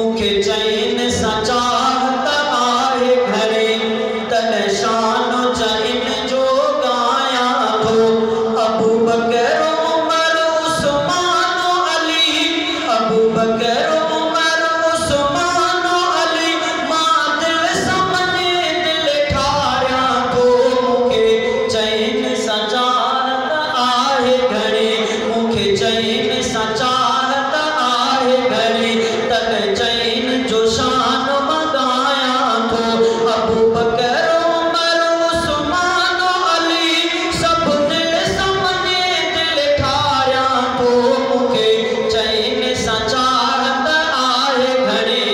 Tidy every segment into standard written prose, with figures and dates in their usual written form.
मुखे चैन सा चाहत आहे घरे तन शान चैन जो गाया थो अबू बकर उमर उस्मान अली अबू बकर उमर उस्मान अली मां दिल समझे दिल ठारिया थो मुखे चैन सा चाहत आहे घरे मुखे चैन सा चाहत आहे घरे तन चैन जो शान मगाया थो अबू बकर उमर उस्मान अली सब दिल समझे दिल ठारिया थो मुखे चैन सा चाहत आहे घरे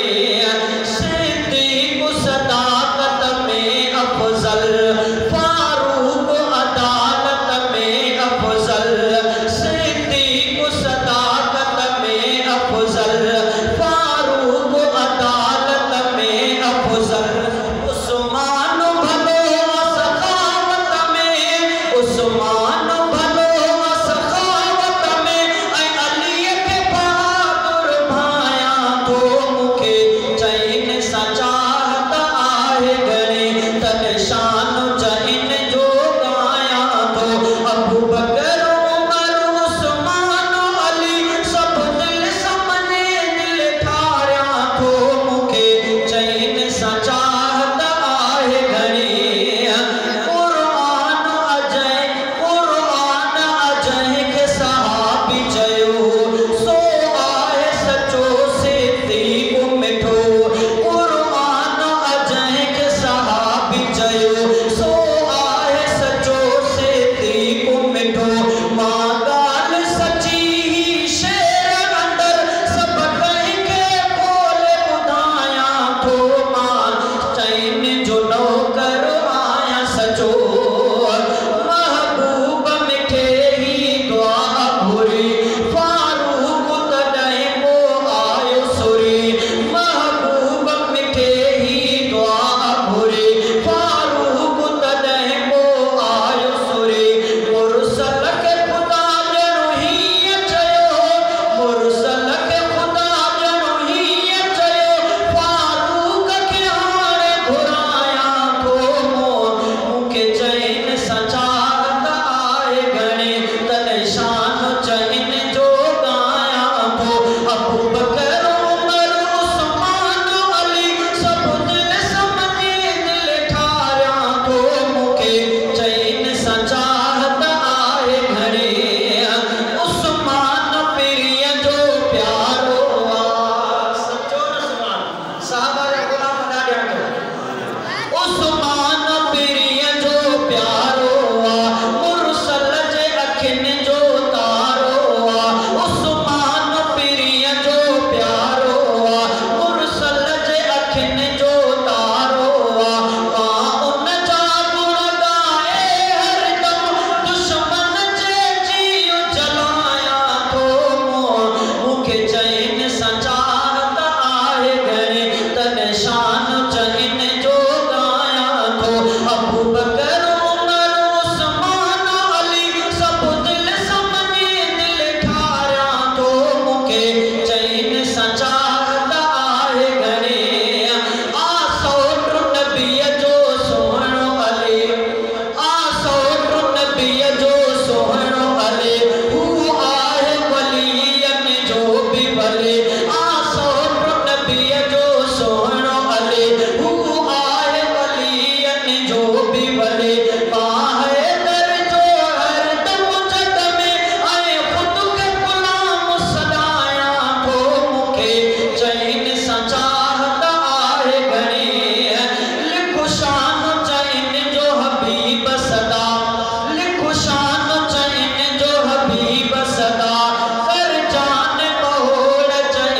सिद्दीक़ सदाकत में अफजल फारूक अदालत में अफजल सिद्दीक़ सदाकत में अफजल फारूक अदालत में अफजल उस्मान भलो सखावत में उस्मान भलो सखावत में ऐं अली के बहादुर भाया थो मुखे चैन सा चाहत आहे घरे तन शान चैन जो गाया थो अबू बकर उमर उस्मान अली सब दिल समझे दिल ठारिया थो मुखे चैन सा चाहत आहे घरे क़ुरान अजय के सहाबी चयो सो आहे सचो सिद्दीक़ मिठो क़ुरान अजय के सहाबी चयो सो आहे सचो सिद्दीक़ मिठो मां ॻाल्हि सची ही शेर अंदर सब कंहिंखे खोले ॿुधायां थो मां चैन जो नौकर आहियां सचो महबूब मिठे ही दुआ घुरी फारूक तॾहिं पोइ आयो सुरी महबूब मिठे ही दुआ घुरी फारूक तॾहिं पोइ आयो सुरी मुरसल खे ख़ुदा ॼणो हीअं चयो मुरसल खे ख़ुदा ॼणो हीअं चयो फारूक खे हाणे घुरायां थो मुखे चैन सा चाहत आहे घणे तन शान चैन जो गाया थो अबू बकर उमर उस्मान अली सब दिल समझे दिल ठारिया थो मुखे चैन सा चाहत आहे घणे उस्मान पीरीअ जो प्यारो आ सचो उस्मान साहबा जा गुलाम अदा ॾियण थो उस्मान पीरीअ जो प्यारो आ मुरसल जे अखियुनि जो तारो आ उस्मान पीरीअ जो प्यारो आ मुरसल जे अखियुनि जो तारो आ मां उन जा गुण ॻाए हरदम दुश्मन जे जीउ जलाया थो मुखे चैन सा चाहत आहे घणे तन शान चैन जो गाया थो अबू बकर उमर उस्मान अली सब दिल समझे दिल ठारिया थो मुखे चैन सा चाहत आहे घणे आसोट नबीअ जो सोहणो अली आसोट नबीअ जो सोहणो अली हू आहे वलीअन जो बि भले आसोट नबीअ जो सोहणो अली हू आहे वलीअन जो बि भले मां हैदर जो हरदम जग में ऐं ख़ुद खे ग़ुलाम सॾायां थो मुखे चैन सा चाहत आहे घणे लिखो शान चैन जो हबीब सदा लिखो शान चैन जो हबीब सदा कर जान बहोड़ चैन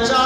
सचा